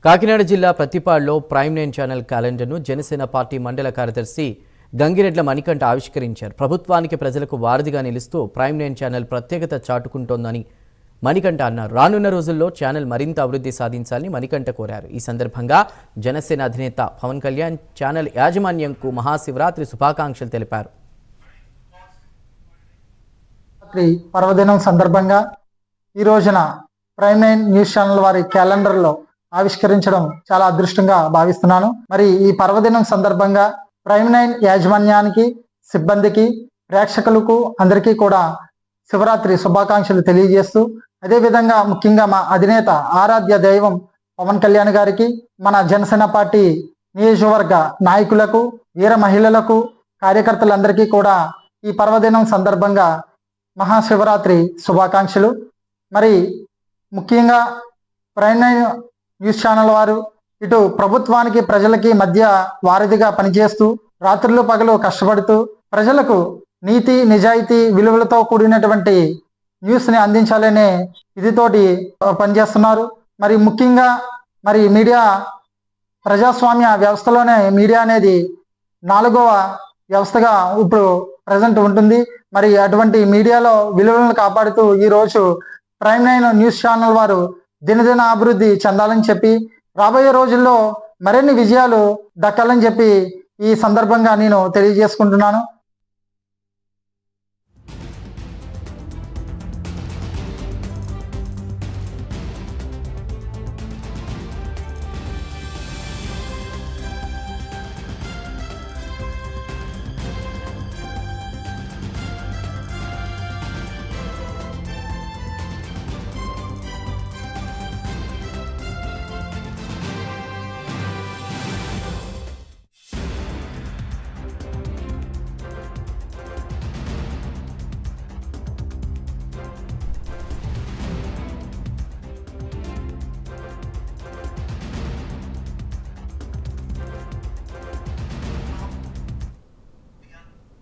కాకినాడ జిల్లా ప్రతిపాడులో ప్రైమ్9 channel క్యాలెండర్ను Janasena party మండల కార్యదర్శి గంగిరెడ్ల మణికంఠ ఆవిష్కరించారు. ప్రభుత్వానికి ప్రజలకు వారధిగా నిలుస్తూ ప్రైమ్9 ఛానల్ ప్రత్యేకత చాటుకుంటోందని మణికంఠ అన్నారు. రానున్న రోజుల్లో ఛానల్ మరింత అభివృద్ధి సాధించాలని మణికంఠ కోరారు. ఈ సందర్భంగా జనసేన అధినేత పవన్ కళ్యాణ్ ఛానల్ యాజమాన్యంకు మహాశివరాత్రి శుభాకాంక్షలు తెలిపారు. పర్వదినం సందర్భంగా ఈ రోజున ప్రైమ్9 న్యూస్ ఛానల్ వారి క్యాలెండర్లో ఆవిష్కరించడం చాలా అదృష్టంగా భావిస్తున్నాను. మరి ఈ పర్వదినం సందర్భంగా ప్రైమ్9 యాజమాన్యానికి, సిబ్బందికి, ప్రేక్షకులకు అందరికీ కూడా శివరాత్రి శుభాకాంక్షలు తెలియజేస్తూ, అదేవిధంగా ముఖ్యంగా మా అధినేత ఆరాధ్య దైవం పవన్ కళ్యాణ్ గారికి, మన జనసేన పార్టీ నియోజకవర్గ నాయకులకు, వీర మహిళలకు, కార్యకర్తలందరికీ కూడా ఈ పర్వదినం సందర్భంగా మహాశివరాత్రి శుభాకాంక్షలు. మరి ముఖ్యంగా ప్రైమ్9 న్యూస్ ఛానల్ వారు ఇటు ప్రభుత్వానికి ప్రజలకి మధ్య వారధిగా పనిచేస్తూ రాత్రులు పగలు కష్టపడుతూ ప్రజలకు నీతి నిజాయితీ విలువలతో కూడినటువంటి న్యూస్ని అందించాలనే ఇదితోటి పనిచేస్తున్నారు. మరి ముఖ్యంగా మరి మీడియా ప్రజాస్వామ్య వ్యవస్థలోనే మీడియా అనేది 4వ వ్యవస్థగా ఇప్పుడు ప్రజెంట్ ఉంటుంది. మరి అటువంటి మీడియాలో విలువలను కాపాడుతూ ఈరోజు ప్రైమ్9 న్యూస్ ఛానల్ వారు దినదిన అభివృద్ధి చెందాలని చెప్పి, రాబోయే రోజుల్లో మరిన్ని విజయాలు దక్కాలని చెప్పి ఈ సందర్భంగా నేను తెలియజేసుకుంటున్నాను.